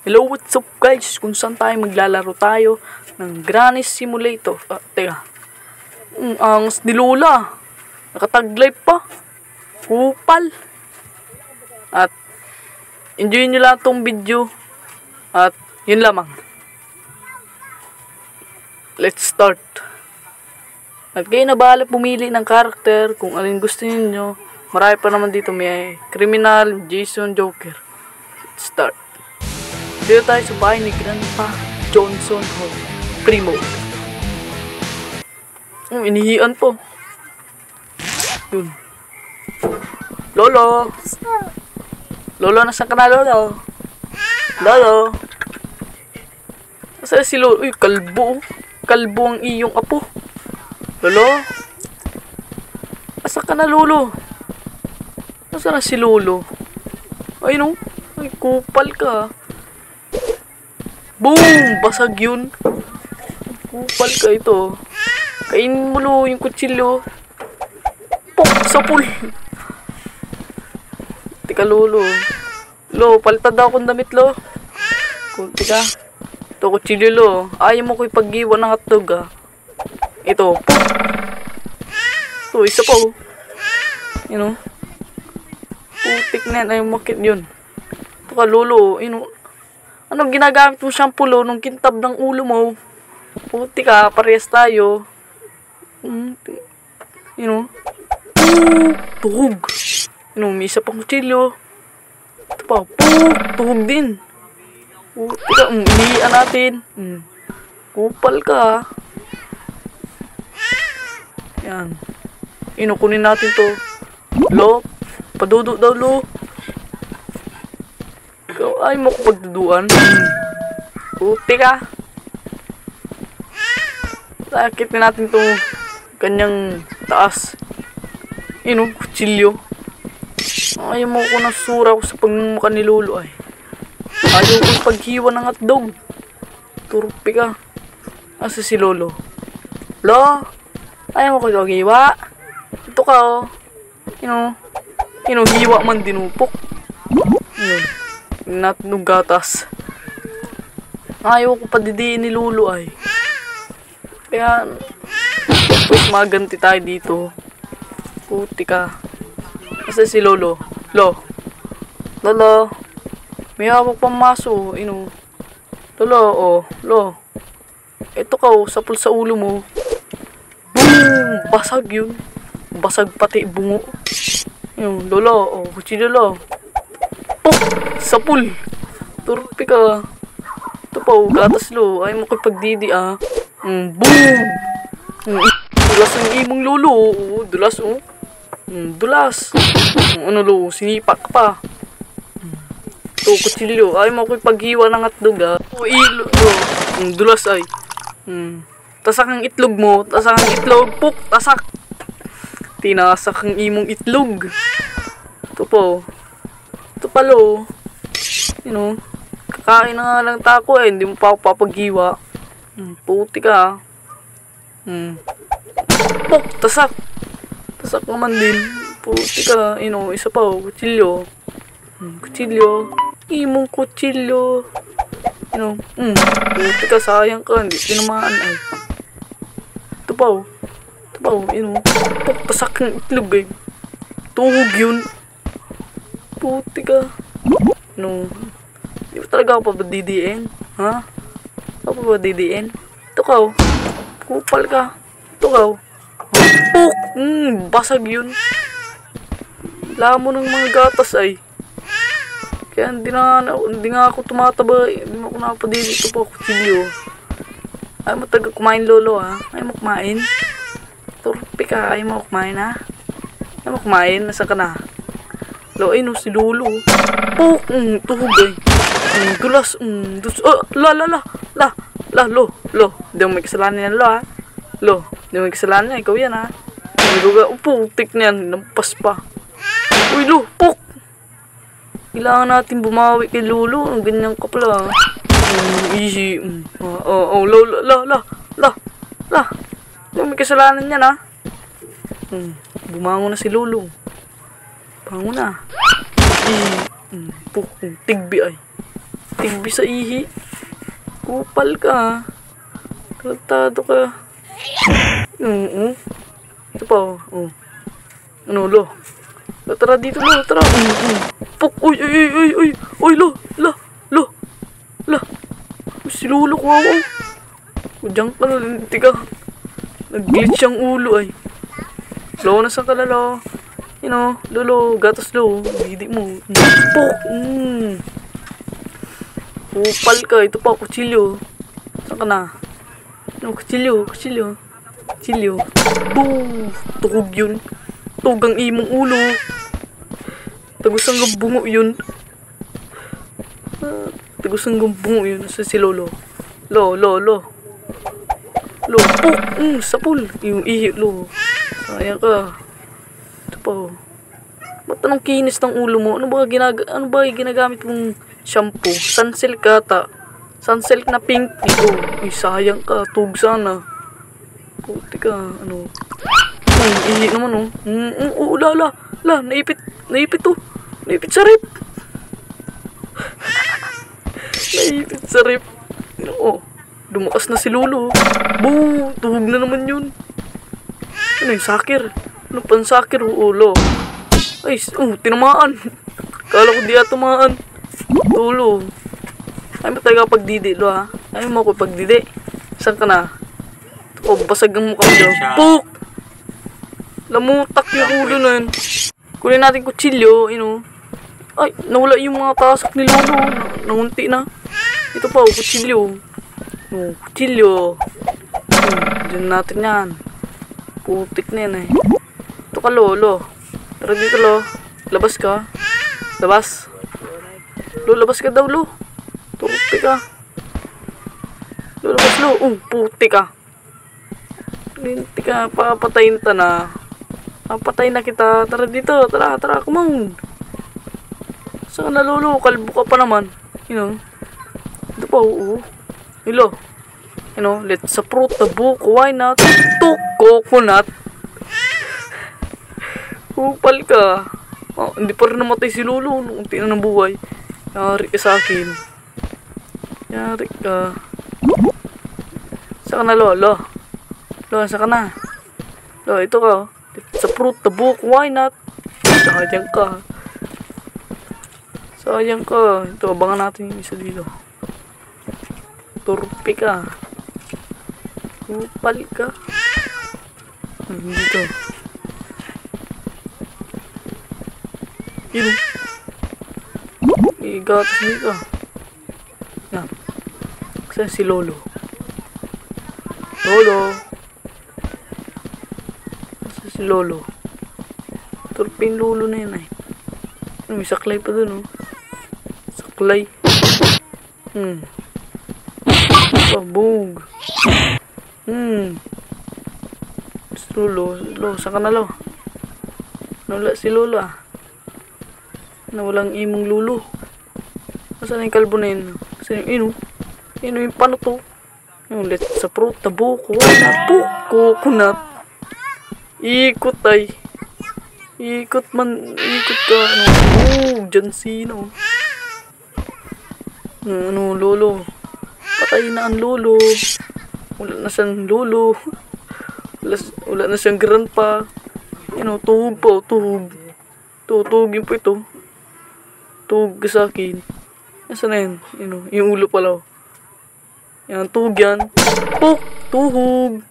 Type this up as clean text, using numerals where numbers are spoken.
Hello, what's up guys? Kung saan tayo maglalaro tayo ng Granny Simulator. Teka. Ang ni Lola. Nakatag-live pa. Kupal. At enjoy nyo lang tong video. At yun lamang. Let's start. At kayo na bahala pumili ng karakter kung alin gusto niyo. Marami pa naman dito. May Criminal, Jason, Joker. Let's start. Dito tayo sa bahay ni Grandpa Johnson Hall. Primo. Inihian po. Yun. Lolo. Lolo, nasaan ka na, Lolo? Lolo. Nasaan si Lolo? Uy, kalbo. Kalbo ang iyong apo. Lolo. Nasaan ka na, Lolo? Nasaan na si Lolo? Ay, no. Ay, kupal ka. Boom! Basag yun. Kupal ka ito. Kainin mo lo yung kutsilyo. Pok! Sa pool. Tika, Lolo. Lo, palitan daw akong damit, Lo. Tika. Ito, kutsilyo, Lo. Ayaw mo ko ipag-iwan ng hotdog, ah. Ito. Pok! Ito, isa pa, oh. You know? Putik na yan. Ayaw makit yun. Ito ka, Lolo. You know? Anong ginagamit mo shampoo, Lo, nung kintab ng ulo mo? Puti ka, parehas tayo. You know? Tuhog. You know, may isa pang kutsilyo. Ito pa, tuhog din. Puti ka, iniian natin. Kupal ka. Yan. Inukunin natin to. Lo, padudo daw, Lo. Ay mo ko pagduduan. Puti ka. Sakit na natin itong kanyang taas. Kutsilyo. Ayaw mo ko nasura ko sa pagmumukha ni Lolo ay. Ayaw ko paghiwa ng hotdog. Turpi ka. Asa si Lolo? Lo? Ayaw mo ko hiwa. Ito ka, oh. Hiwa man dinupok. Natin ng gatas. Ayaw ko pa didiin ni Lolo ay. Kaya tapos maganti tayo dito. Puti ka. Kasi si Lolo. Lolo. May hawak pang maso. Lolo, oh. Lo. Ito ka, oh. Sapul sa ulo mo. Boom! Basag yun. Basag pati bungo. Lolo, oh. Kutsilyo, Lo. Sa pool. Turpi ka. Ito pa, gatas, Lo. Ayaw mo pagdidi, ah. Boom! Dulas ang imong Lolo. Dulas, oh. Dulas. Lo, sinipak ka pa. Ito, kutsilyo. Ayaw mo paghiwa ng hotdog, ah. Ilo. Dulas, ay. Tasak ang itlog mo. Tasak ang itlog. Puk! Tasak. Tinasak ang imong itlog. Ito po. Ito pa, Lo. Kakain na nga lang tako eh. Hindi mo pa ako papaghiwa. Puti ka. Pok! Tasak! Tasak naman din. Puti ka. Isa pa, oh. Kutsilyo. Kutsilyo. Imong kutsilyo. Puti ka. Sayang ka. Hindi tinamaan ay. Ito pa, oh. Ito pa, oh. Pok! Tasak ng itlog eh. Tuhog yun. Puti ka. Di ba talaga ako pabadidiin? Ha? Ako pabadidiin? Ito ka, oh. Kupal ka. Ito ka, oh. Puk! Basag yun. Lamo ng mga gatas ay. Kaya hindi nga ako tumataba. Hindi mo ako napadidi. Ito pa, kutsilyo. Ayaw mo taga kumain, Lolo, ha? Ayaw mo kumain? Turpi ka. Ayaw mo kumain, ha? Ayaw mo kumain? Nasaan ka na? Lo, si Lolo. Puk! Tuhog ay. Dulas. Lo. Hindi mo may kasalanan yan, Lo, ha? Lo, hindi mo may kasalanan yan. Ikaw yan, ha? Putik na yan. Nampas pa. Uy, Lo, puk! Kailangan natin bumawi kay Lolo. Ang ganyan ka pala, ha? Easy. Lo. Hindi mo may kasalanan yan, ha? Bumangon na si Lolo. Bangon na. Tigbi ay. Tigbi sa ihi. Kupal ka. Tarantado ka. Oo. Ito pa, oh. Ano, lo? Tara dito, lo. Tara. Puk. Uy, uy, uy, uy, uy. Uy, lo. La. Si Lolo ko ako. Diyan ka na. Tika. Nag-glitch ang ulo ay. Lo, nasa ka na, lo? You know, Lolo. Gatas, lo. Didi mo. Puk. Kupal ka. Ito pa, kutsilyo. Saan ka na? No, kutsilyo. Boom! Tuhog yun. Tuhog ang imong ulo. Tagos ang bungo yun. Sa si Lolo. Lo. Puk! Sapul. Yung ihi, lo. Sayang ka. Ito pa, oh. Ba't anong kinis ng ulo mo? Ano ba ginagamit mong shampoo? Sunsilk ata. Sunsilk na pink. Ito. Ay, sayang ka. Tuhog sana. Puti ka. Ano? Ihi naman, oh. La. Naipit to. Naipit sa rip. Oo. Dumakas na si Lolo. Boo! Tuhog na naman yun. Ano yung sakir? Ano pansakir? Lo. Ay, tinamaan. Kala ko di tamaan. Lolo. Ay mo talaga pagdidi, lo ha? Ay mo ako pagdidi. Saan ka na? Basag ang mukha mo dyan. Puk! Lamutak yung ulo na yun. Kunin natin kutsilyo, Ay, nawala yung mga tasak ni Lolo. Nangunti na. Ito pa, kutsilyo. Kutsilyo. Diyan natin yan. Putik na yan eh. Ito ka, Lolo. Tara dito, Lo. Labas ka. Labas. Lo, labas ka daw, Lo. Putik ka. Lo, labas, Lo. Putik ka. Hindi ka, papatayin ta na. Papatayin na kita. Tara dito. Tara, come on. Saan ka na, Lolo? Kalbo ka pa naman. Ito pa, oo. Hello. Let's approach the book. Why not? Coconut. Kupal ka. Hindi pa rin namatay si Lolo. Unti na ng buhay. Yari ka sa akin. Yari ka. Saan ka na, Lolo? Lo, saan ka na? Lo, ito ka. Let's approach the book. Why not? Sayang ka. Ito, abangan natin yung isa dito. Turpi ka. Kupal ka. Dito. Yun. Igatas dito. Yan. Saan si Lolo? Saan si Lolo? Turpin Lolo na yan ay. May saklay pa dun, oh. Saklay. Pabog. Si Lolo, saan ka na, Lo? Nawala si Lolo, ah. Nawalang imong Lolo. Nasaan yung kalbo na yun? Nasaan yung yung paano to? Let's approach the book. Wala po. Coconut. Ikot ay. Ikot ka. John Cena. Lolo. Patay na ang Lolo. Wala na siyang Lolo. Wala na siyang grandpa. Tuhog po. Tuhog. Tuhogin po ito. Tuhog ka sa akin. Nasaan na yan? Yung ulo pala. Yan, tuhog yan. Puk! Tuhog!